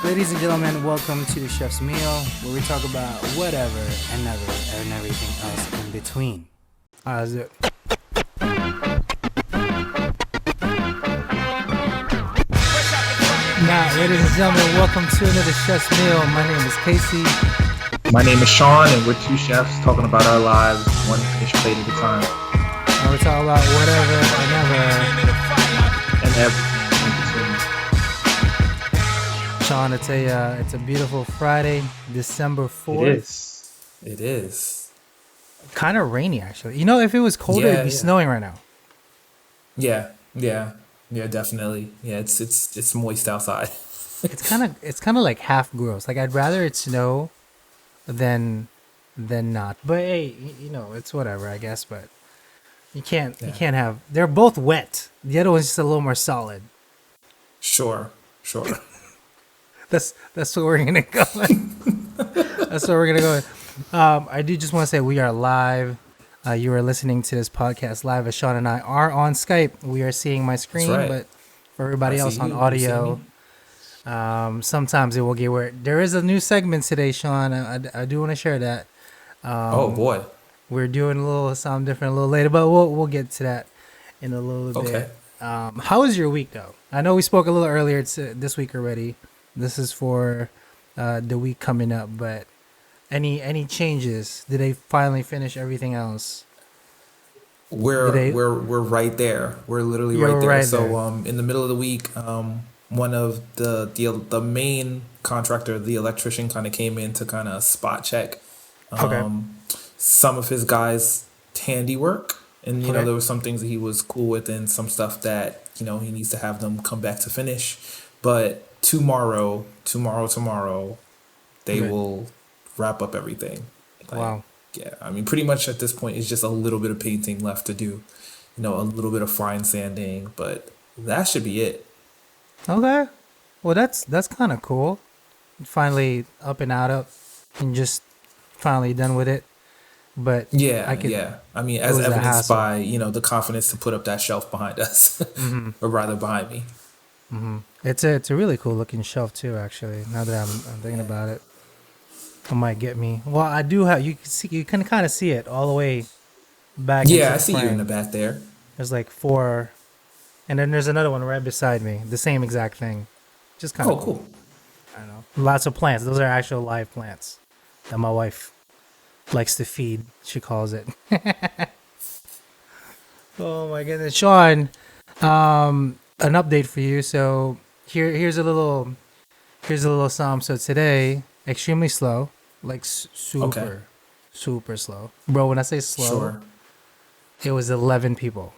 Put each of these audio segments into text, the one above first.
Ladies and gentlemen, welcome to the Chef's Meal, where we talk about whatever and never and everything else in between. Let's do it. Now, ladies and gentlemen, welcome to another Chef's Meal. My name is Casey. My name is Sean, and we're two chefs talking about our lives, one fish plate at a time. And we're talking about whatever and never and everything in between. Sean, it's a beautiful Friday, December 4th. It is. Kind of rainy, actually. You know, if it was colder, it'd be snowing right now. Yeah, definitely. Yeah, it's moist outside. It's kind of like half gross. Like, I'd rather it snow than not. But hey, you know, it's whatever, I guess. But you can't have. They're both wet. The other one's just a little more solid. Sure. That's where we're gonna go. That's where we're gonna go. I do just want to say we are live. You are listening to this podcast live as Sean and I are on Skype. We are seeing my screen, but for everybody else on audio, sometimes it will get weird. There is a new segment today, Sean. I do want to share that. Oh boy, we're doing a little something different a little later, but we'll get to that in a little bit. How was your week though? I know we spoke a little earlier this week already. This is for the week coming up, but any changes? Did they finally finish everything else? We're right there. We're literally right there. So in the middle of the week, one of the main contractor, the electrician, kind of came in to kind of spot check some of his guys' handiwork, and you know there were some things that he was cool with, and some stuff that he needs to have them come back to finish. But tomorrow, they will wrap up everything. Wow. Yeah, I mean, pretty much at this point, it's just a little bit of painting left to do. A little bit of fine sanding, but that should be it. Okay. Well, that's kind of cool. Finally up and out of, and just finally done with it. But I mean, as evidenced by the confidence to put up that shelf behind us, or rather behind me. Mm-hmm. It's a really cool looking shelf too. Actually, now that I'm thinking about it. It might get me. Well, I do have. You can kind of see it all the way back. Yeah, I see you in the back there. There's like 4, and then there's another one right beside me. The same exact thing. Just kind of cool. I don't know. Lots of plants. Those are actual live plants that my wife likes to feed. She calls it. Oh my goodness, Sean. An update for you. So here's a little something. So today. Extremely slow, like super slow. Bro, when I say slow, it was 11 people.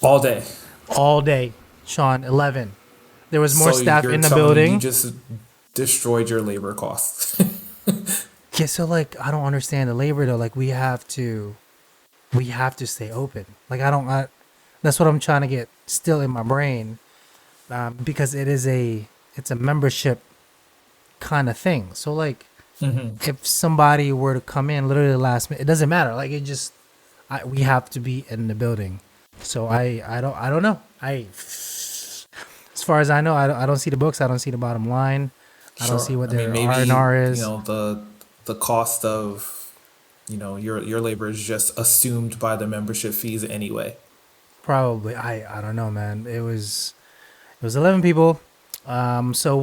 All day, Sean, 11. There was more staff in the building. You just destroyed your labor costs. Yeah, so like, I don't understand the labor though. Like, we have to stay open. Like, that's what I'm trying to get still in my brain, because it's a membership kind of thing. So like, if somebody were to come in literally last minute, it doesn't matter. Like, we have to be in the building. So I don't know. As far as I know, I don't see the books. I don't see the bottom line. I don't see what their R&R is. The cost of your labor is just assumed by the membership fees anyway. Probably. I don't know, man. It was 11 people. So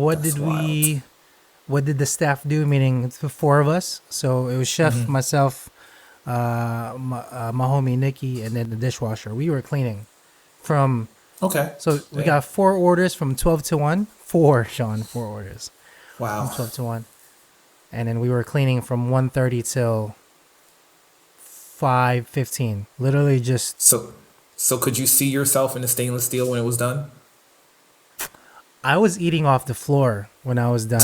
what did the staff do? Meaning the 4 of us. So it was chef, myself, my homie Nikki, and then the dishwasher. We were cleaning from. Okay. So we got 4 orders from 12 to 1. 4, Sean, 4 orders. Wow. From 12 to 1, and then we were cleaning from 1:30 till 5:15. Literally just. So could you see yourself in the stainless steel when it was done? I was eating off the floor when I was done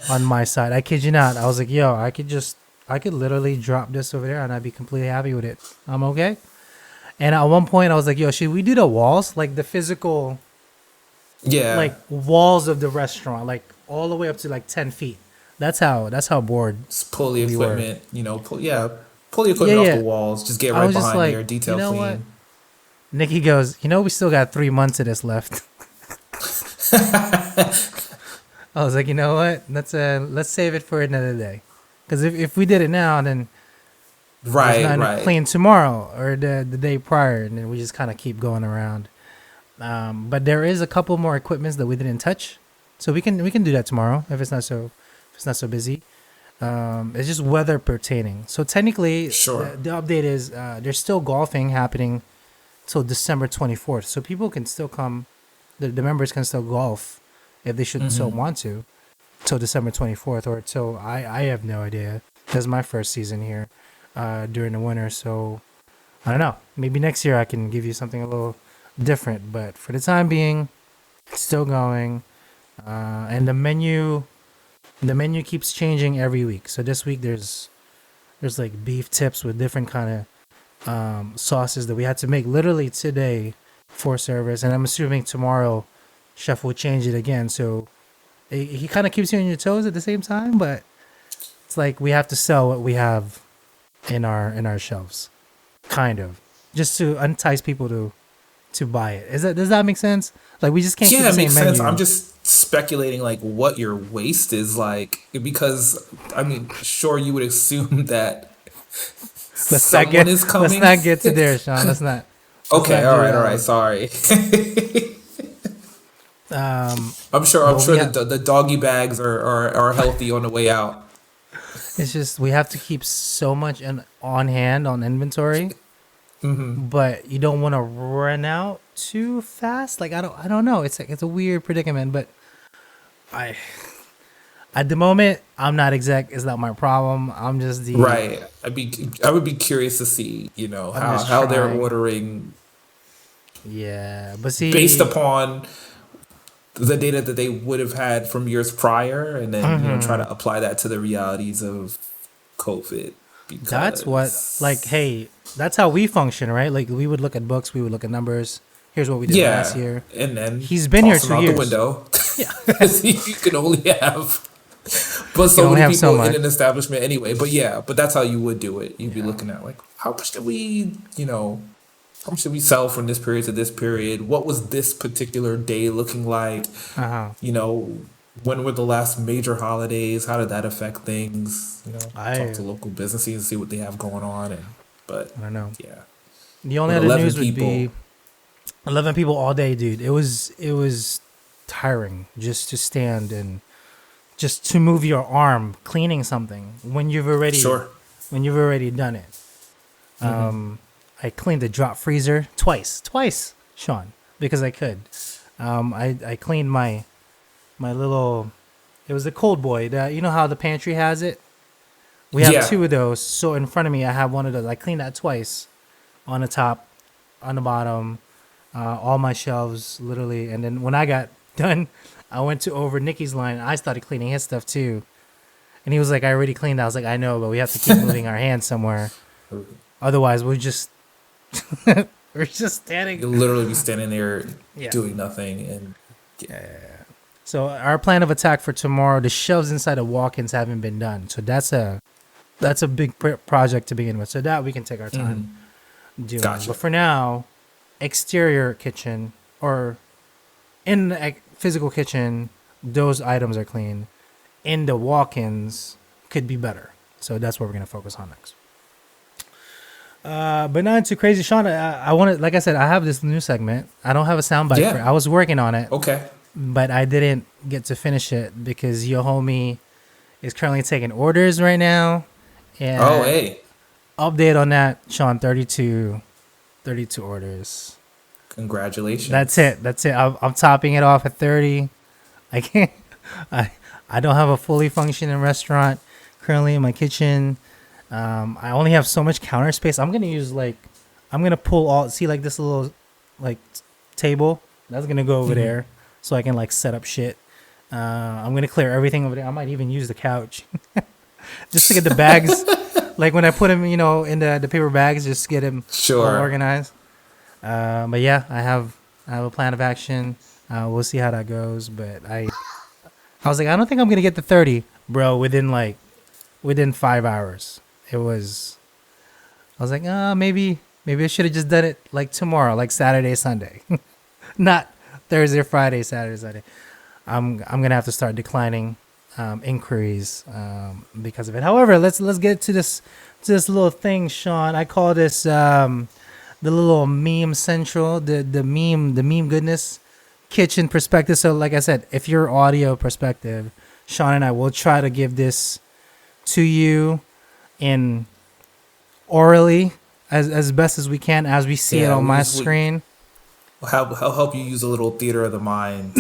on my side. I kid you not. I was like, yo, I could literally drop this over there and I'd be completely happy with it. I'm okay. And at one point I was like, yo, should we do the walls? Like the physical, like walls of the restaurant, like all the way up to like 10 feet. That's how bored. Just pull the equipment, pull the equipment off the walls. Just get right behind there, detail clean. What? Nikki goes, we still got 3 months of this left. I was like, you know what? Let's save it for another day. Because if we did it now, then there's Right, nothing to right. clean tomorrow or the day prior, and then we just kind of keep going around. But there is a couple more equipments that we didn't touch, so we can do that tomorrow if it's not so busy. It's just weather pertaining. So technically, Sure. the update is there's still golfing happening till December 24th, so people can still come. The members can still golf if they should so want to till December 24th or till I have no idea. This is my first season here during the winter, so I don't know. Maybe next year I can give you something a little different, but for the time being, it's still going. And the menu keeps changing every week. So this week there's like beef tips with different kind of sauces that we had to make literally today for service, and I'm assuming tomorrow chef will change it again. So he kind of keeps you on your toes at the same time, but it's like we have to sell what we have in our shelves, kind of, just to entice people to buy it. Does that make sense? Like we just can't keep Yeah, the it makes same sense. I'm menu. just speculating like what your waste is like because I mean, sure you would assume that someone is Let's coming. not get to there, Sean. Let's Okay, not do all right, that. sorry. Um, I'm but sure we that have. the doggy bags are healthy on the way out. It's just we have to keep so much on hand on inventory, but you don't want to run out too fast. Like I don't know. It's a weird predicament, but I at the moment I'm not exact. It's not my problem. Right. I would be curious to see, I'm just how they're trying. ordering Yeah, but based see, upon the data that they would have had from years prior and then, try to apply that to the realities of COVID that's what like. because Hey, that's how we function, right? Like we would look at books, we would look at numbers. Here's what we did last yeah, year. and then He's been here toss them two out the years. window. Yeah, 'Cause you can only have but you can so only many have so people in much. an establishment anyway. But yeah, but that's how you would do it. You'd be Yeah. looking at like how much did we, how much did we sell from this period to this period? What was this particular day looking like? Uh huh. You know, when were the last major holidays? How did that affect things? Talk I to local businesses and see what they have going on. But I don't know. yeah, The only with other 11 news would people, be 11 people all day, dude. It was tiring just to stand and just to move your arm cleaning something sure. when you've already done it. Um, I cleaned the drop freezer twice, Sean, because I could. I cleaned my little. It was the cold boy. That you know how the pantry has it. We have Yeah. two of those. So in front of me, I have one of those. I cleaned that twice, on the top, on the bottom, all my shelves, literally. And then when I got done, I went to over Nikki's line. I started cleaning his stuff too. And he was like, "I already cleaned." I was like, "I know, but we have to keep moving our hands somewhere. Otherwise, we're just standing." You'll literally be standing there Yeah. doing nothing. And So our plan of attack for tomorrow, the shelves inside the walk-ins haven't been done. So that's a big project to begin with. So that we can take our time doing. gotcha. But for now, exterior kitchen or in the physical kitchen, those items are clean. In the walk-ins, could be better. So that's what we're gonna focus on next. But not too crazy, Sean. I want to, like I said, I have this new segment. I don't have a soundbite for it. Yeah. I was working on it, Okay. but I didn't get to finish it because your homie is currently taking orders right now. Oh, And hey. update on that, Sean. 32 orders. Congratulations. That's it. I'm topping it off at 30. I can't. I don't have a fully functioning restaurant currently in my kitchen. I only have so much counter space. I'm gonna pull all. See, like this little like table. That's gonna go over there, so I can like set up shit. I'm gonna clear everything over there. I might even use the couch just to get the bags. Like when I put them, in the paper bags, just get them all Sure. organized. But yeah, I have a plan of action. We'll see how that goes. But I was like, I don't think I'm gonna get the 30, bro. Within 5 hours, it was. I was like, maybe I should have just done it like tomorrow, like Saturday, Sunday, not Thursday, Friday, Saturday, Sunday. I'm gonna have to start declining inquiries because of it. However, let's get to this little thing, Sean. I call this the little meme central, the meme goodness kitchen perspective. So, like I said, if you're audio perspective, Sean and I will try to give this to you in orally as best as we can as we see it on my screen. I'll help you use a little theater of the mind.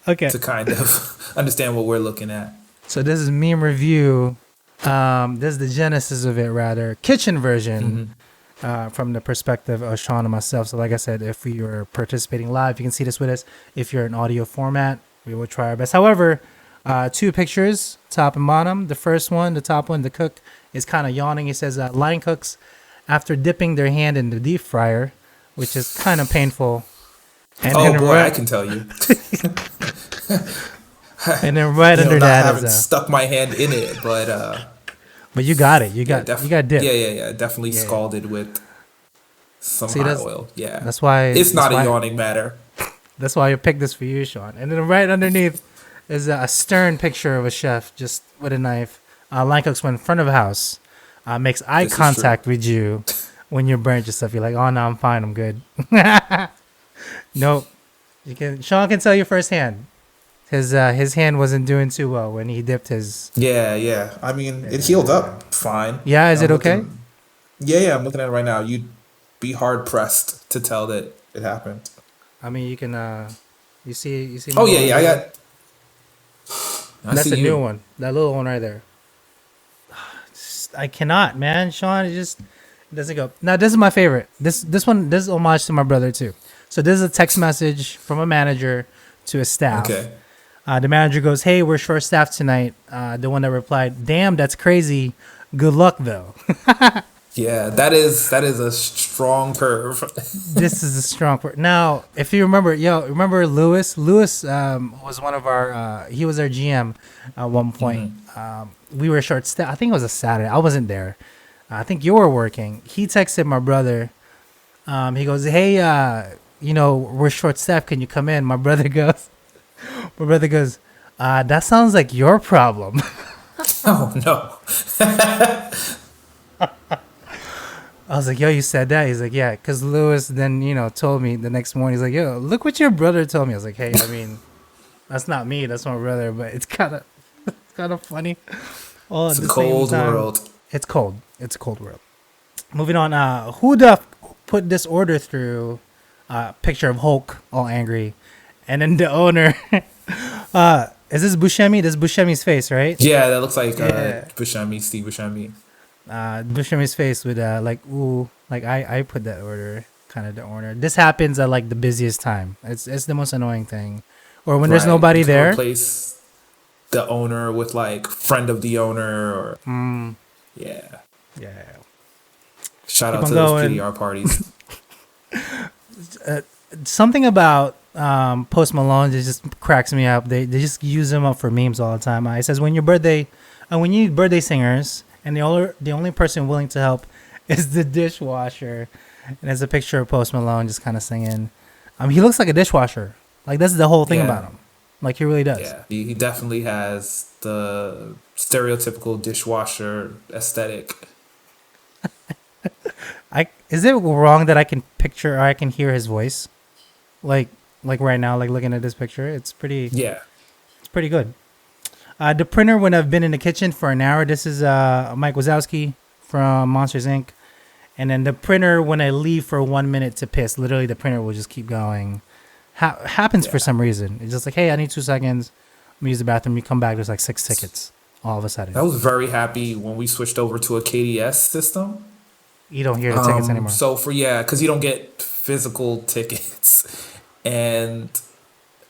Okay. To kind of understand what we're looking at. So this is meme review. This is the genesis of it, rather kitchen version, from the perspective of Sean and myself. So, like I said, if we are participating live, you can see this with us. If you're in audio format, we will try our best. However, 2 pictures, top and bottom. The first one, the top one, the cook is kind of yawning. He says, "Line cooks after dipping their hand in the deep fryer," which is kind of painful. And boy, I can tell you. And then right under that, I haven't stuck my hand in it, but you got it. You got dip. Yeah. Definitely scalded with some hot oil. Yeah, that's why it's not a yawning matter. That's why I picked this for you, Sean. And then right underneath is a stern picture of a chef just with a knife. Line cooks when in front of a house, makes eye contact with you when you're burnt and stuff. You're like, "Oh no, I'm fine. I'm good." Nope. Sean can tell you firsthand. His hand wasn't doing too well when he dipped his. Yeah. I mean, it healed up fine. Yeah, is it okay? Yeah. I'm looking at it right now. You'd be hard pressed to tell that it happened. I mean, you can. You see. Oh yeah. I got. That's a new one. That little one right there. I cannot, man. Sean, it doesn't go. Now this is my favorite. This one. This is homage to my brother too. So this is a text message from a manager to a staff. Okay. The manager goes, "Hey, we're short staffed tonight." The one that replied, "Damn, that's crazy. Good luck though." Yeah, that is a strong curve. This is a strong curve. Now, if you remember, remember Lewis? Lewis was one of our. He was our GM at one point. We were short staffed. I think it was a Saturday. I wasn't there. I think you were working. He texted my brother. He goes, "Hey, we're short staffed. Can you come in?" My brother goes, "That sounds like your problem." Oh no. I was like, "Yo, you said that?" He's like, "Yeah," because Lewis then told me the next morning. He's like, "Yo, look what your brother told me." I was like, "Hey, I mean, that's not me. That's my brother." But it's kind of funny. Oh, it's a cold world. It's cold. It's a cold world. Moving on. Who the put this order through? Picture of Hulk all angry, and then the owner. Is this Buscemi? This is Buscemi's face, right? Yeah, that looks like Buscemi, Steve Buscemi. Buscemi's face with I put that order, kind of the order. This happens at like the busiest time. It's the most annoying thing, or when there's nobody there. Replace the owner with like friend of the owner, or yeah. Shout out to those PDR parties. Something about Post Malone just cracks me up. They just use him up for memes all the time. It says when you need birthday singers, and the only person willing to help is the dishwasher, and there's a picture of Post Malone just kind of singing. He looks like a dishwasher. Like that's the whole thing about him. Like he really does. Yeah, he definitely has the stereotypical dishwasher aesthetic. Is it wrong that I can picture or I can hear his voice? Like right now, like looking at this picture, it's pretty good. The printer when I've been in the kitchen for an hour. This is Mike Wazowski from Monsters Inc. And then the printer when I leave for 1 minute to piss, literally the printer will just keep going. Happens for some reason. It's just like, hey, I need 2 seconds. Let me use the bathroom. You come back, there's like 6 tickets all of a sudden. I was very happy when we switched over to a KDS system. You don't hear the tickets anymore. So because you don't get physical tickets. And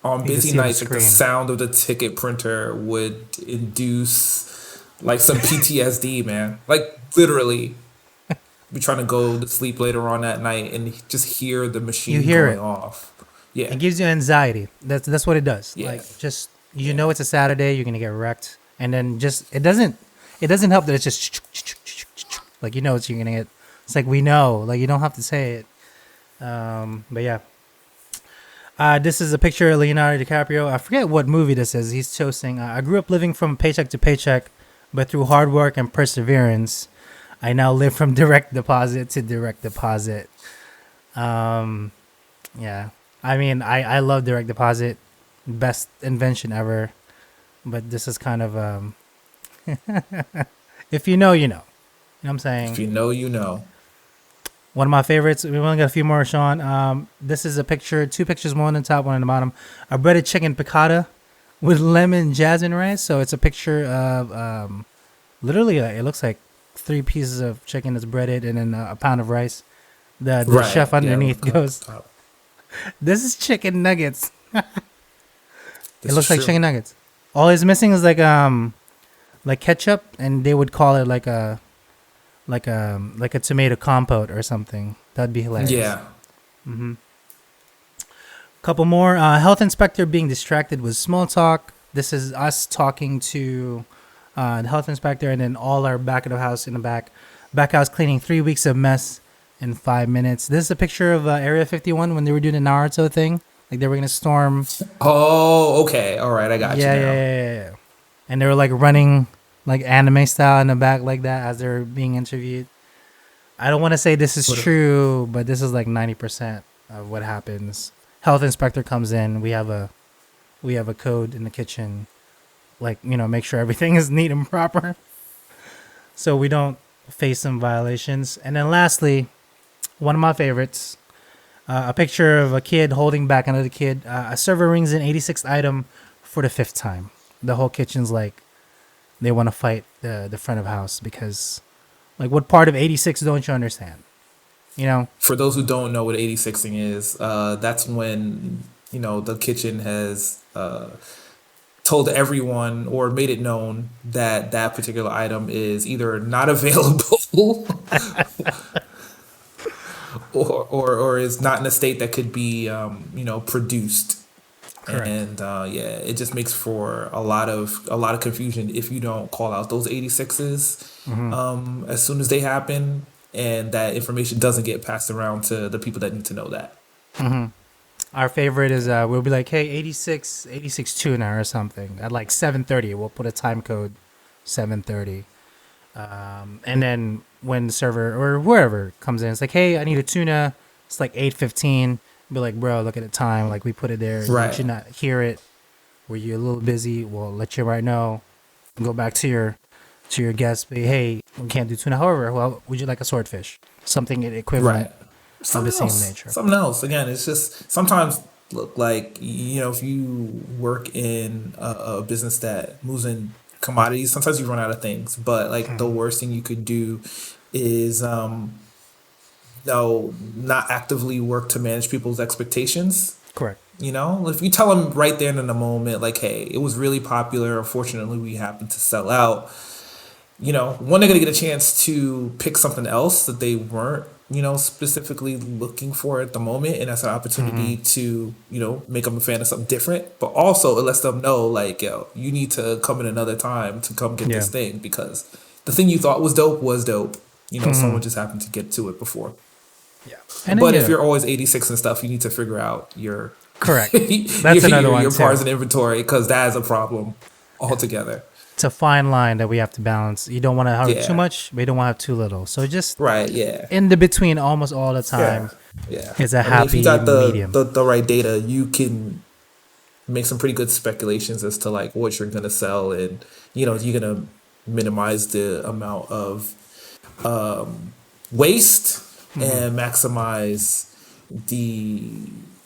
on busy nights, like, the sound of the ticket printer would induce like some PTSD, man. Like literally, be trying to go to sleep later on that night and just hear the machine going off. Yeah, it gives you anxiety. That's what it does. Yeah. Like just know it's a Saturday, you're gonna get wrecked, and then just it doesn't help that it's just like what you're gonna get. It's like we know, like you don't have to say it. But yeah. This is a picture of Leonardo DiCaprio. I forget what movie this is. He's toasting. I grew up living from paycheck to paycheck, but through hard work and perseverance, I now live from direct deposit to direct deposit. Yeah. I mean, I love direct deposit. Best invention ever. But this is kind of, if you know, you know. You know what I'm saying? If you know, you know. One of my favorites. We only got a few more, Sean. This is a picture, two pictures, one on the top, one on the bottom. A breaded chicken piccata with lemon jasmine rice. So it's a picture of literally, it looks like 3 pieces of chicken that's breaded and then a pound of rice. The right. Chef underneath goes, "This is chicken nuggets." It looks like chicken nuggets. All it's missing is like ketchup, and they would call it like a tomato compote or something. That'd be hilarious. Yeah. Mm-hmm. Couple more. Health inspector being distracted with small talk. This is us talking to the health inspector, and then all our back of the house in the back house cleaning 3 weeks of mess in 5 minutes. This is a picture of Area 51 when they were doing the Naruto thing. Like they were gonna storm. Oh, okay. All right, I got you now. Yeah. And they were like running like anime style in the back like that as they're being interviewed. I don't want to say this is true, but this is like 90% of what happens. Health inspector comes in. We have a code in the kitchen, like, you know, make sure everything is neat and proper, so we don't face some violations. And then lastly, one of my favorites, a picture of a kid holding back another kid. A server rings an 86th item for the 5th time. The whole kitchen's like, they want to fight the front of house because, like, what part of 86 don't you understand? You know? For those who don't know what 86ing is, that's when, you know, the kitchen has told everyone or made it known that that particular item is either not available or is not in a state that could be, produced. Correct. And it just makes for a lot of confusion if you don't call out those 86s as soon as they happen, and that information doesn't get passed around to the people that need to know that. Mm-hmm. Our favorite is we'll be like, hey, 86 tuna or something at like 7:30. We'll put a time code 7:30, and then when the server or whoever comes in, it's like, hey, I need a tuna. It's like 8:15. Be like, bro, look at the time. Like, we put it there. Right. Did you not hear it? Were you a little busy? We'll let you right know. Go back to your guest. Be, hey, we can't do tuna. However, well, would you like a swordfish? Something equivalent of the same nature. Something else. Again, it's just sometimes look like, you know, if you work in a business that moves in commodities, sometimes you run out of things. But like the worst thing you could do is not actively work to manage people's expectations. Correct. You know, if you tell them right there in the moment, like, hey, it was really popular. Unfortunately, we happened to sell out. You know, one, they're going to get a chance to pick something else that they weren't, you know, specifically looking for at the moment. And that's an opportunity to, you know, make them a fan of something different. But also it lets them know, like, yo, you need to come in another time to come get this thing, because the thing you thought was dope was dope. You know, someone just happened to get to it before. Yeah. But if you're always 86 and stuff, you need to figure out your correct. That's another one. Your parts and inventory, because that is a problem altogether. It's a fine line that we have to balance. You don't want to have too much, but you don't want to have too little. So just in the between almost all the time. Yeah. Is a happy medium. If you got the right data, you can make some pretty good speculations as to like what you're gonna sell, and you know, you're gonna minimize the amount of waste and maximize the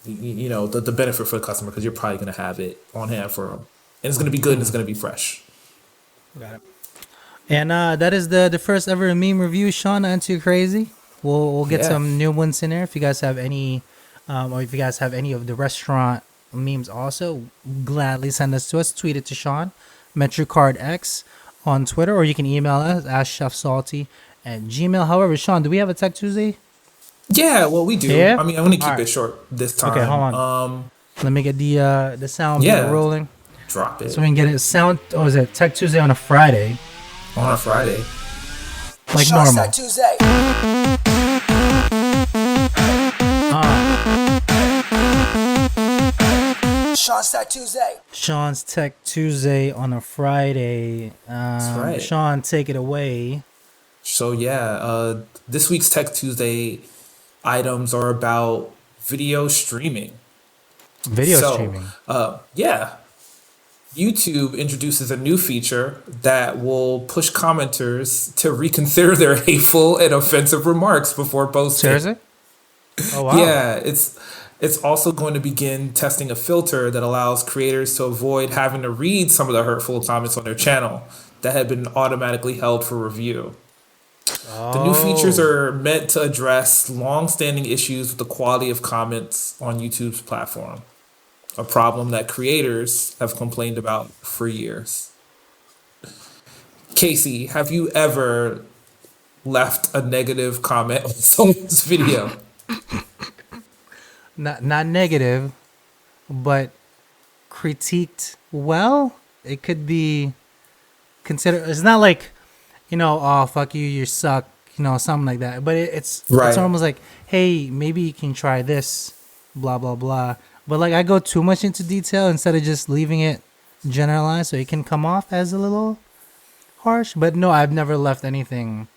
benefit for the customer, because you're probably going to have it on hand for them, and it's going to be good and it's going to be fresh. Got it. And that is the first ever meme review. Sean, not too crazy. We'll get some new ones in there. If you guys have any, or if you guys have any of the restaurant memes, also gladly send us to us. Tweet it to Sean, MetroCardX on Twitter, or you can email us AskChefSalty@gmail. However, Sean, do we have a Tech Tuesday? Yeah, well, we do. Yeah? I mean, I'm going to keep it short this time. Okay, hold on. Let me get the sound rolling. Drop it. So we can get it sound. Oh, is it Tech Tuesday on a Friday? On a Friday. Like normal. Tech Tuesday. Sean's Tech Tuesday on a Friday. That's right. Sean, take it away. So this week's Tech Tuesday items are about video streaming. Streaming. YouTube introduces a new feature that will push commenters to reconsider their hateful and offensive remarks before posting. Seriously? Oh wow. Yeah, it's also going to begin testing a filter that allows creators to avoid having to read some of the hurtful comments on their channel that had been automatically held for review. The new features are meant to address long-standing issues with the quality of comments on YouTube's platform, a problem that creators have complained about for years. Casey, have you ever left a negative comment on someone's video? Not negative, but critiqued well. It could be considered. It's not like, oh fuck you, you suck, something like that. But it's almost like, hey, maybe you can try this, blah blah blah. But like I go too much into detail instead of just leaving it generalized, so it can come off as a little harsh. But no, I've never left anything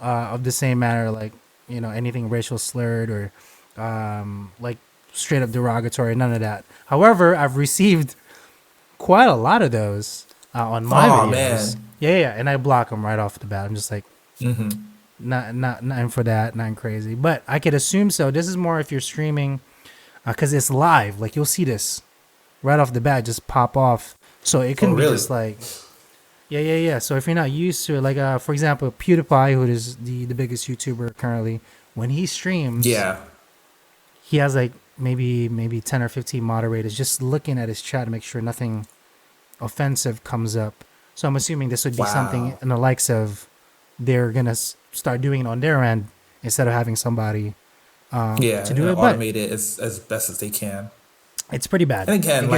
of the same manner, like anything racial slurred or like straight up derogatory, none of that. However, I've received quite a lot of those on my videos. Man. Yeah, and I block them right off the bat. I'm just like, nothing for that, nothing crazy. But I could assume so. This is more if you're streaming, because it's live. Like you'll see this right off the bat just pop off. So it can be just like, yeah. So if you're not used to it, like for example, PewDiePie, who is the biggest YouTuber currently, when he streams, he has like maybe 10 or 15 moderators just looking at his chat to make sure nothing offensive comes up. So I'm assuming this would be something in the likes of they're going to start doing it on their end instead of having somebody to do it. Automate it as best as they can. It's pretty bad. And again,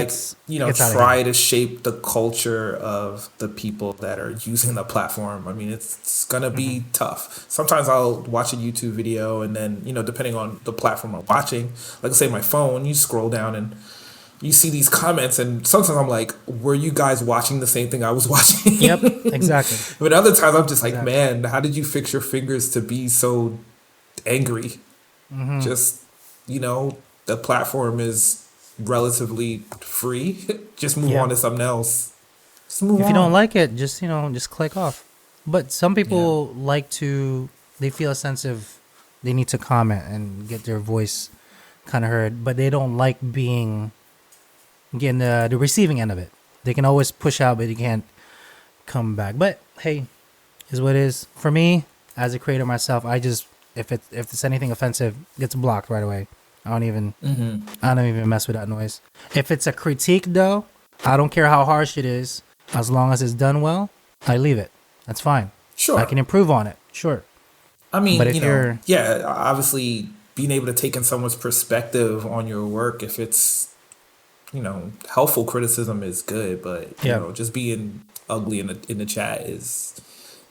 try to shape the culture of the people that are using the platform. I mean, it's going to be tough. Sometimes I'll watch a YouTube video and then, depending on the platform I'm watching, like say my phone, you scroll down and you see these comments and sometimes I'm like, were you guys watching the same thing I was watching? Yep, exactly. But other times I'm just like, man, how did you fix your fingers to be so angry? Just, the platform is relatively free. Just move on to something else. If you don't like it, just click off. But some people they feel a sense of they need to comment and get their voice kind of heard, but they don't like getting the receiving end of it. They can always push out, but you can't come back. But hey, is what it is. For me, as a creator myself, I just if it's anything offensive, it gets blocked right away. I don't even mess with that noise. If it's a critique though, I don't care how harsh it is. As long as it's done well, I leave it. That's fine. Sure. I can improve on it. Sure. I mean, but obviously being able to take in someone's perspective on your work, if it's, helpful criticism is good, but just being ugly in the chat is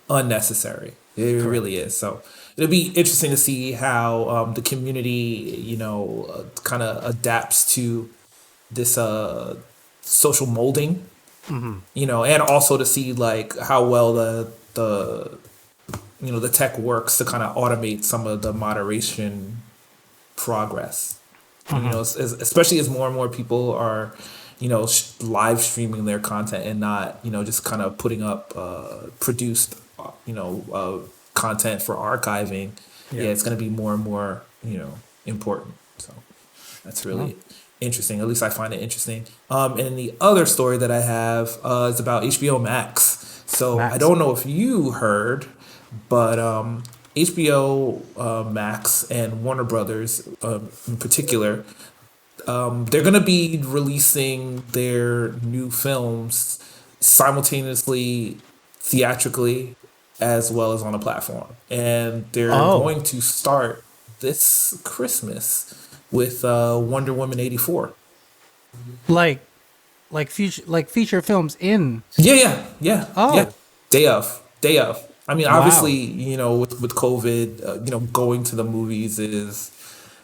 unnecessary. It really is. So it'll be interesting to see how the community, kind of adapts to this social molding, and also to see like how well the tech works to kind of automate some of the moderation progress. Especially as more and more people are, live streaming their content and not, just kind of putting up produced, content for archiving. It's going to be more and more, important. So that's really interesting. At least I find it interesting. And the other story that I have is about HBO Max. So I don't know if you heard, but HBO Max and Warner Brothers in particular, they're going to be releasing their new films simultaneously, theatrically, as well as on a platform. And they're going to start this Christmas with Wonder Woman 84. Like feature films in. Yeah. Yeah. Day of. I mean, obviously, with COVID, going to the movies is,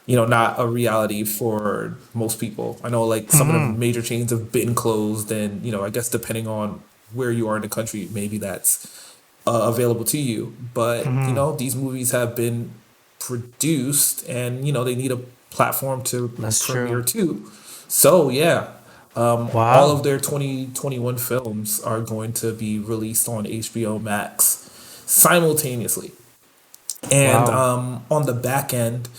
not a reality for most people. I know like some of the major chains have been closed, and I guess depending on where you are in the country, maybe that's available to you. But these movies have been produced, and they need a platform to That's premiere true. too. So yeah, all Wow. of their 2021 films are going to be released on HBO Max simultaneously. And Wow. on the back end,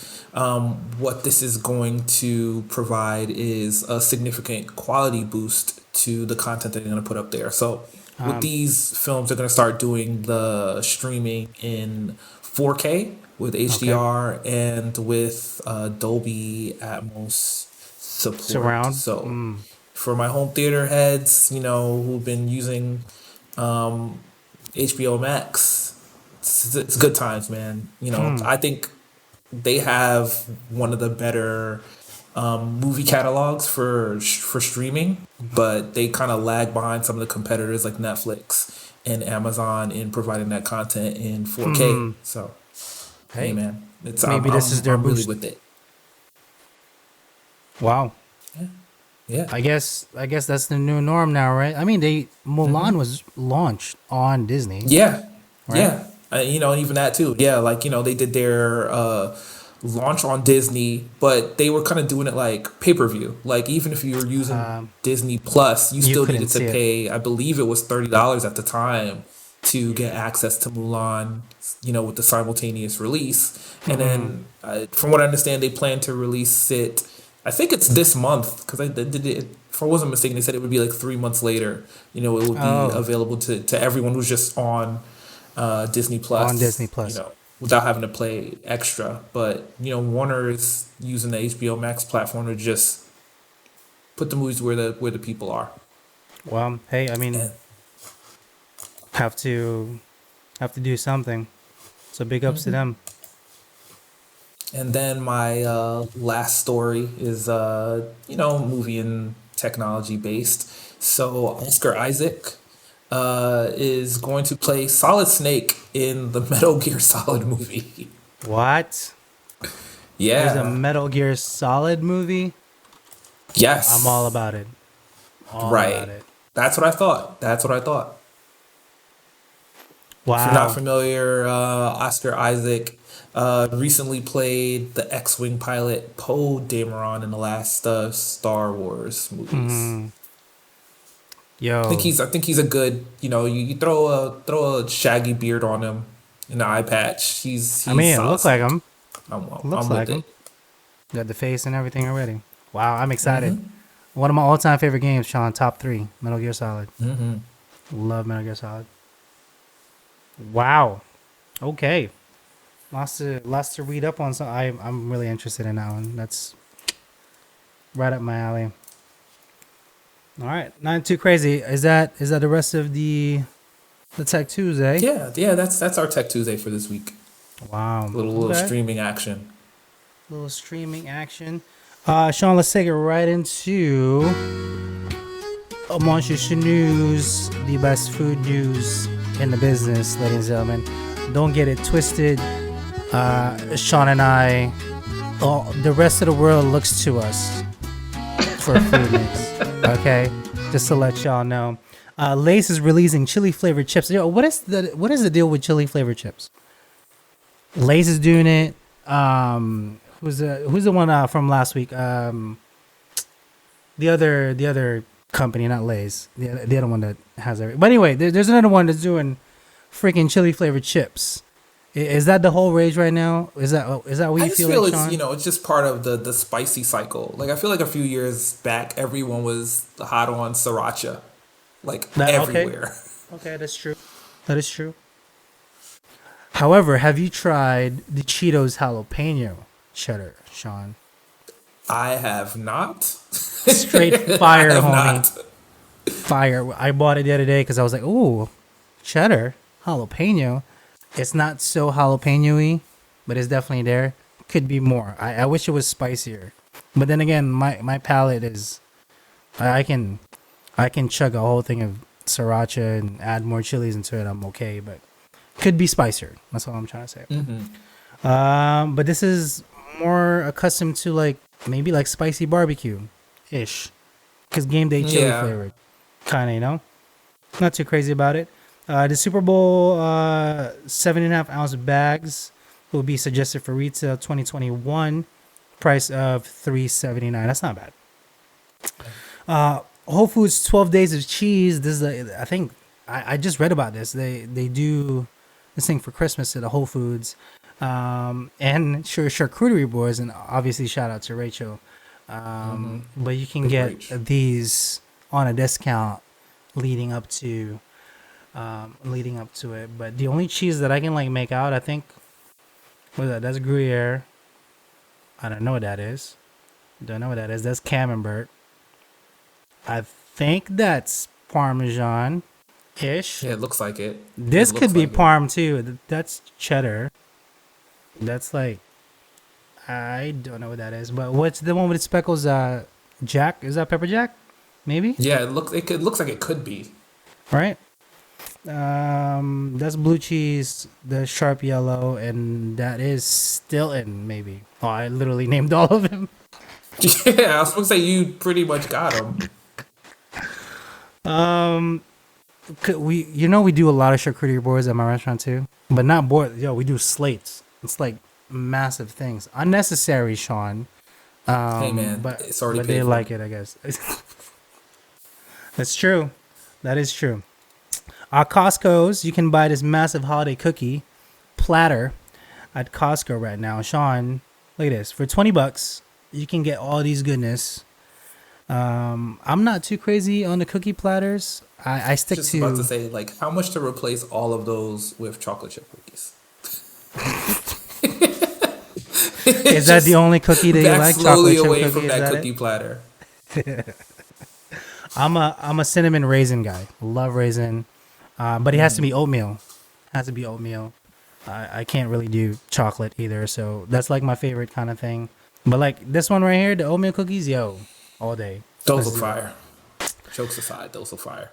what this is going to provide is a significant quality boost to the content that they're going to put up there. So, with Um, these films, they're going to start doing the streaming in 4K with okay. HDR and with Dolby Atmos support. Surround. So, for my home theater heads, who've been using HBO Max, it's good times, man. I think they have one of the better movie catalogs for streaming, but they kind of lag behind some of the competitors like Netflix and Amazon in providing that content in 4K. So, hey, Hey, man, it's maybe this is their I'm really boost. with it. Wow. Yeah, yeah. I guess that's the new norm now, right? I mean, Mulan was launched on Disney, Yeah, right? yeah. And even that too. Yeah, like they did their launch on Disney, but they were kind of doing it like pay per view. Like even if you were using Disney Plus, you You still couldn't needed to see it. pay. I believe it was $30 at the time to get access to Mulan. With the simultaneous release, and then from what I understand, they plan to release it. I think it's this month because I did it. If I wasn't mistaken, they said it would be like 3 months later. It would be Oh, available to everyone who's just on Disney on Disney Plus. Plus. Without having to play extra. But Warner is using the HBO Max platform to just put the movies where the people are. Well, hey, I mean, And have to have to do something. So big ups to them. and then my last story is movie and technology based. So Oscar Isaac is going to play Solid Snake in the Metal Gear Solid movie. What? There's a Yeah. Metal Gear Solid movie. I'm all Yes. about it. All about Right. it. That's what I thought. That's what I thought. If you're not Wow. familiar, Oscar Isaac recently played the X-wing pilot Poe Dameron in the last Star Wars movies. Yo, I think he's a good. You throw a shaggy beard on him and an eye patch. I He's mean, it Solid looked like Snake. him. I'm Looks with like him. it. Got the face and everything already. Wow, I'm excited. One of my all-time favorite games, Sean. Top 3, Metal Gear Solid. Love Metal Gear Solid. Wow. Okay. Lots to read up on. So I'm really interested in that one. That's right up my alley. All right, not too crazy. Is that the rest of the Tech Tuesday? Yeah, yeah. That's our Tech Tuesday for this week. Wow. Little Okay. streaming action. Little streaming action. Sean, let's take it right into Manchester News, the best food news in the business, ladies and gentlemen. Don't get it twisted. Sean and I, the rest of the world looks to us for food news. Okay, just to let y'all know. Lay's is releasing chili flavored chips. Yo, what is the deal with chili flavored chips? Lay's is doing it. Who's the one from last week? The other company, not Lay's. The other one that has everything. But anyway, there's another one that's doing freaking chili flavored chips. Is that the whole rage right now? Is that what I you just feel feel like, it's Sean? it's just part of the spicy cycle. Like I feel like a few years back, everyone was hot on sriracha, like Okay, everywhere. okay, that's true. That is true. However, have you tried the Cheetos jalapeno cheddar, Sean? I have not. Straight I fire, have homie. not. Fire. I bought it the other day because I was like, ooh, cheddar, jalapeno. It's not so jalapeno-y, but it's definitely there. Could be more. I wish it was spicier. But then again, my palate is I can chug a whole thing of sriracha and add more chilies into it. I'm okay, but could be spicier. That's all I'm trying to say. But this is more accustomed to like maybe like spicy barbecue ish, because game day chili flavored, kind of, you know, not too crazy about it. The Super Bowl 7.5 ounce bags will be suggested for retail 2021, price of $3.79. That's not bad. Whole Foods 12 days of cheese. This is I think I just read about this. They do this thing for Christmas at the Whole Foods, and charcuterie boards, and obviously shout out to Rachel. But you can get these on a discount leading up to it. But the only cheese that I can like make out, I think, what is that? That's Gruyere. I don't know what that is. That's Camembert. I think that's Parmesan ish. Yeah, it looks like it. This could be Parm too. That's cheddar. That's like, I don't know what that is. But what's the one with the speckles? Jack? Is that pepper jack? Maybe. Yeah, it looks like it could be. Right. That's blue cheese. The sharp yellow, and that is Stilton. Maybe. Oh, I literally named all of them. Yeah, I was supposed to say you pretty much got them. We do a lot of charcuterie boards at my restaurant too, but not board. Yo, we do slates. It's like massive things. Unnecessary, Sean. Hey man, but it's already. But they like it, I guess. That's true. That is true. Costco's, you can buy this massive holiday cookie platter at Costco right now. Sean, look at this. For $20, you can get all these goodness. I'm not too crazy on the cookie platters. I stick just to. About to say, like, how much to replace all of those with chocolate chip cookies? Is that the only cookie that you like? Slowly chocolate away chip from cookie? that cookie platter. I'm a cinnamon raisin guy. Love raisin, but it has to be oatmeal. I can't really do chocolate either, so that's like my favorite kind of thing. But like this one right here, the oatmeal cookies, yo, all day. Those are fire. Jokes aside, those are fire.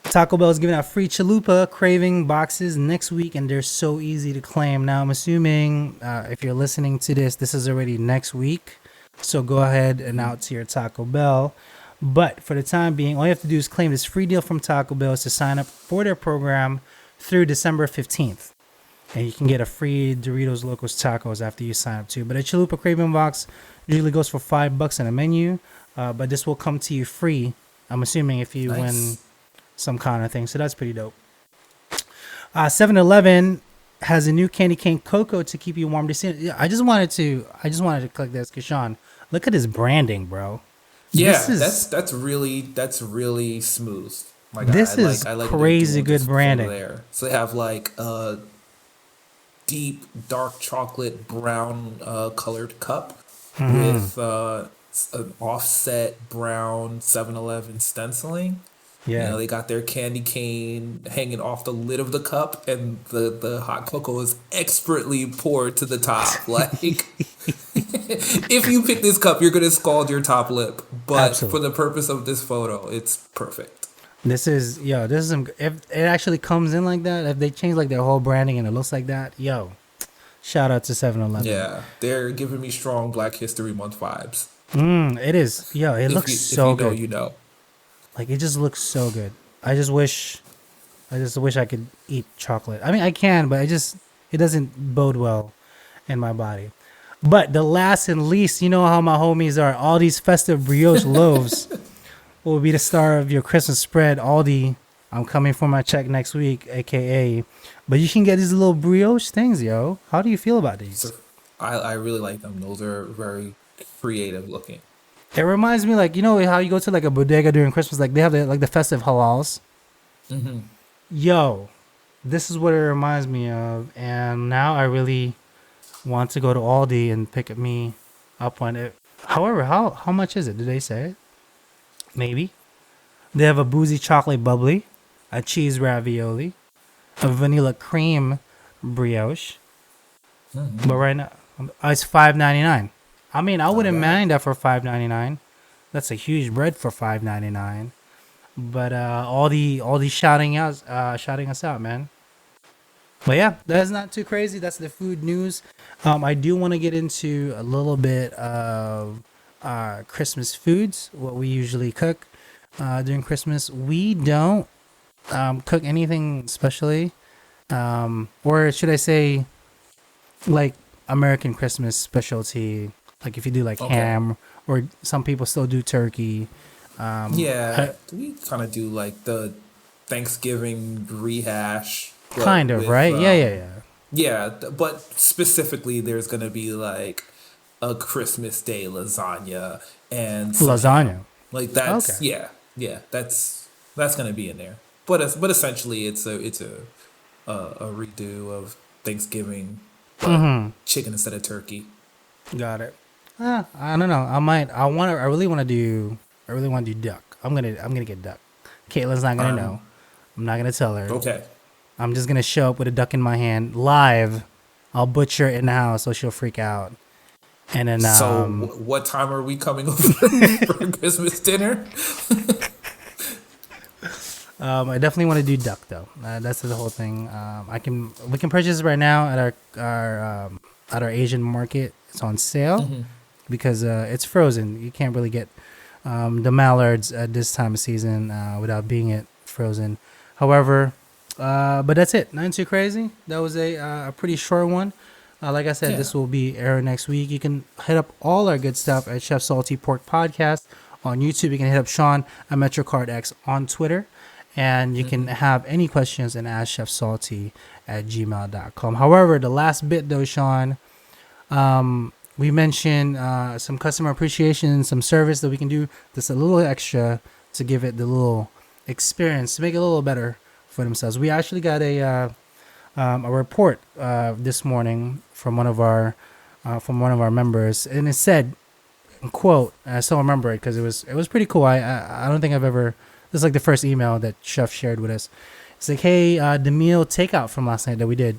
Taco Bell is giving out free chalupa craving boxes next week, and they're so easy to claim. Now, I'm assuming if you're listening to this is already next week. So go ahead and out to your Taco Bell. But for the time being, all you have to do is claim this free deal from Taco Bell is to sign up for their program through December 15th. And you can get a free Doritos Locos Tacos after you sign up too. But a chalupa craving box usually goes for $5 on a menu. But this will come to you free, I'm assuming, if you win some kind of thing. So that's pretty dope. 7-Eleven has a new candy cane cocoa to keep you warm. I just wanted to click this because Sean, look at this branding, bro. Yeah, that's really smooth. My God, I like crazy good branding. There. So they have like a deep dark chocolate brown colored cup with an offset brown 7-Eleven stenciling. Yeah, you know, they got their candy cane hanging off the lid of the cup, and the hot cocoa is expertly poured to the top. Like, if you pick this cup, you're gonna scald your top lip. But Absolutely. For the purpose of this photo, it's perfect. This is some. If it actually comes in like that, if they change like their whole branding and it looks like that, shout out to 7-Eleven. Yeah, they're giving me strong Black History Month vibes. It is. It looks so good. You know. Like, it just looks so good. I just wish I could eat chocolate. I mean, I can, but it doesn't bode well in my body. But the last and least, you know how my homies are. All these festive brioche loaves will be the star of your Christmas spread. Aldi, I'm coming for my check next week, aka. But you can get these little brioche things, yo. How do you feel about these? I really like them. Those are very creative looking. It reminds me, like, you know how you go to like a bodega during Christmas, like they have the festive halals. Mm-hmm. Yo, this is what it reminds me of, and now I really want to go to Aldi and pick me up on it. However, how much is it? Did they say it? Maybe. They have a boozy chocolate bubbly, a cheese ravioli, a vanilla cream brioche. Mm-hmm. But right now, it's $5.99. I mean, I wouldn't mind that for $5.99. That's a huge bread for $5.99. But all the shouting us out, man. But yeah, that's not too crazy. That's the food news. I do want to get into a little bit of Christmas foods, what we usually cook during Christmas. We don't cook anything especially, or should I say, like American Christmas specialty. Like if you do like Okay. ham, or some people still do turkey. Yeah, I, we kind of do like the Thanksgiving rehash, but kind of, with right? Yeah, yeah, yeah. yeah, but specifically there's gonna be like a Christmas Day lasagna and some ham. Lasagna. Like Okay. that's yeah, that's gonna be in there. But essentially it's a redo of Thanksgiving, but Mm-hmm. chicken instead of turkey. Got it. I don't know. I might. I want to. I really want to do. I really want to do duck. I'm gonna get duck. Caitlin's not gonna know. Um I'm not gonna tell her. okay. I'm just gonna show up with a duck in my hand live. I'll butcher it in the house so she'll freak out. And then So what time are we coming over for Christmas dinner? I definitely want to do duck though. That's the whole thing. We can purchase it right now at our Asian market. It's on sale Hmm. because it's frozen. You can't really get the mallards at this time of season without being it frozen. However, but that's it. Nothing too crazy. That was a pretty short one. Like I said, Yeah. this will be airing next week. You can hit up all our good stuff at Chef Salty Pork Podcast on YouTube. You can hit up Sean at MetroCard X on Twitter. And you can have any questions and ask Chef Salty at gmail.com. However, the last bit though, Sean, we mentioned some customer appreciation, some service that we can do just a little extra to give it the little experience, to make it a little better for themselves. We actually got a report this morning from one of our members, and it said, quote, and I still remember it because it was pretty cool. I don't think I've ever. This is like the first email that Chef shared with us. It's like, hey, the meal takeout from last night that we did.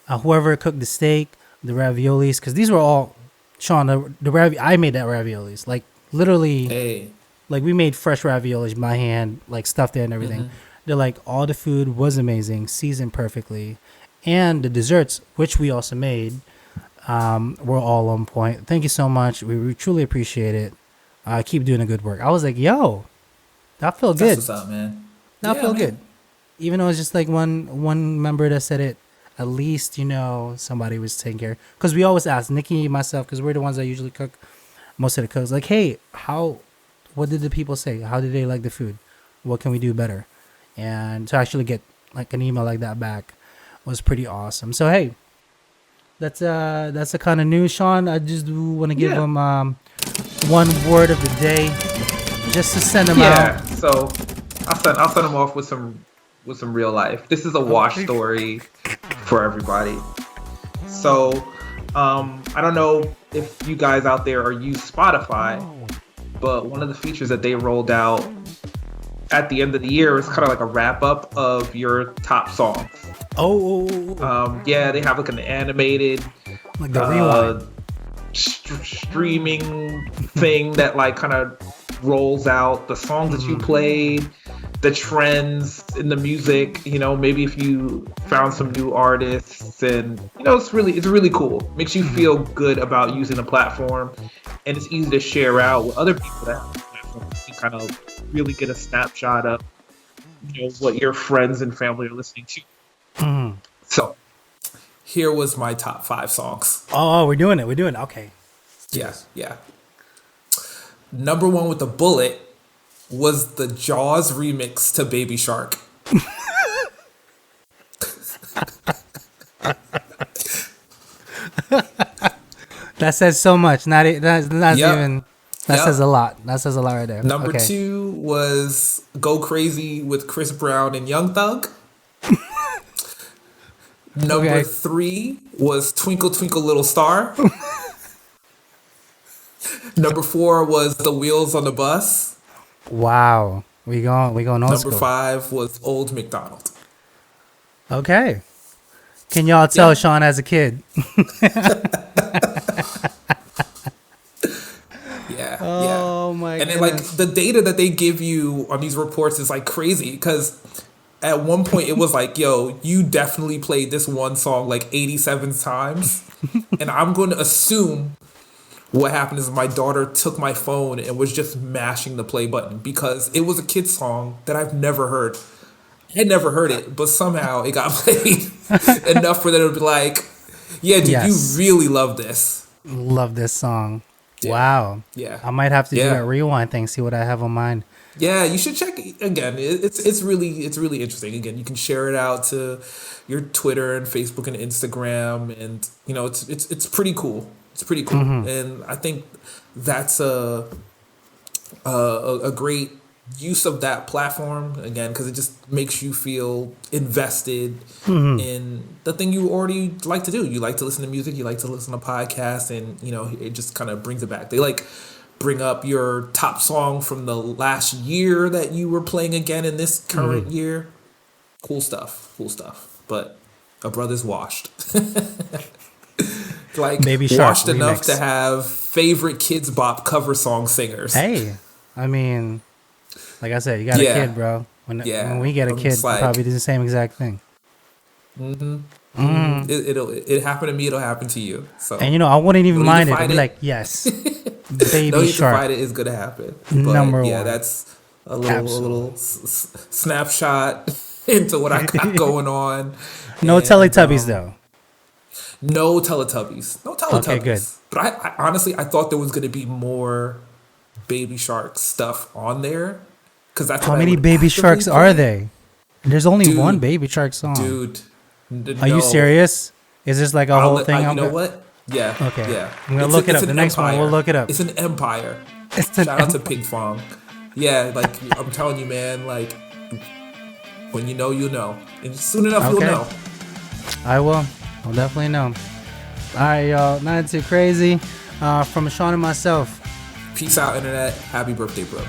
Whoever cooked the steak, the raviolis, because these were all, Sean, I made that raviolis. Like literally, Hey. like we made fresh raviolis by hand, like stuffed it and everything. They're like, all the food was amazing, seasoned perfectly. And the desserts, which we also made, were all on point. Thank you so much. We truly appreciate it. Keep doing the good work. I was like, yo, that felt That's good. what's up, man. That Yeah, felt man. good. Even though it's just like one member that said it, at least somebody was taking care. Because we always ask Nikki, myself, because we're the ones that usually cook most of the cooks. Like, hey, what did the people say? How did they like the food? What can we do better? And to actually get like an email like that back was pretty awesome. So hey, that's the kind of news, Sean. I just do want to give Yeah. them one word of the day, just to send them out. Yeah. So I'll send them off with some real life. This is a wash Okay. story for everybody. So I don't know if you guys out there are use Spotify, but one of the features that they rolled out at the end of the year is kind of like a wrap up of your top songs. Yeah, they have like an animated Like the rewind. streaming thing that like kind of rolls out the songs that you played, the trends in the music, maybe if you found some new artists, and it's really cool. Makes you feel good about using a platform, and it's easy to share out with other people that have a platform. You kind of really get a snapshot of what your friends and family are listening to. Mhm. So Here was my top 5 songs. Oh, we're doing it. We're doing it. Okay. Yeah, yeah. Number 1 with the bullet was the Jaws remix to Baby Shark. That says so much. That's Yep. even. That Yep. says a lot. That says a lot right there. Number Okay. 2 was Go Crazy with Chris Brown and Young Thug. Number Okay. 3 was Twinkle Twinkle Little Star. Number 4 was The Wheels on the Bus. Wow. We going old Number school. 5 was Old McDonald. Okay. Can y'all tell Yeah. Sean as a kid? Yeah, Oh yeah. my And then like goodness. the data that they give you on these reports is like crazy because at one point it was like, yo, you definitely played this one song like 87 times. And I'm going to assume what happened is my daughter took my phone and was just mashing the play button because it was a kid's song that I've never heard. I had never heard it, but somehow it got played enough for them to be like, yeah, dude, you really love this. Love this song. Yeah. Wow. Yeah. I might have to do that rewind thing, see what I have on mine. Yeah, you should check it. Again, it's really interesting. Again, you can share it out to your Twitter and Facebook and Instagram, and you know it's pretty cool. It's pretty cool, and I think that's a great use of that platform again because it just makes you feel invested in the thing you already like to do. You like to listen to music, you like to listen to podcasts, and you know it just kind of brings it back. They like bring up your top song from the last year that you were playing again in this current year. Cool stuff. But a brother's washed. Like Baby Shark washed remix. Enough to have favorite Kids Bop cover song singers. Hey, I mean, like I said, you got a kid, bro. When we get a kid, we'll probably do the same exact thing. It happened to me. It'll happen to you. So, and you know, I wouldn't even mind it. I'd be like, yes, Baby no need Shark. to fight it is gonna happen. But Number one. Yeah, that's a little snapshot into what I got going on. No Teletubbies though. No Teletubbies. Okay, good. But I honestly I thought there was gonna be more Baby Shark stuff on there because that's how many Baby Sharks are there? There's only one Baby Shark song. Dude, are you serious? Is this like a whole thing? You know what? Yeah. Okay. Yeah. I'm gonna look it up. The next one, we'll look it up. It's an empire. Shout out to Pink Fong. Yeah, like I'm telling you, man. Like when you know, you know, and soon enough you'll know. I will. I'll definitely know. All right, y'all. Not too crazy. From Sean and myself. Peace out, internet. Happy birthday, Brooke.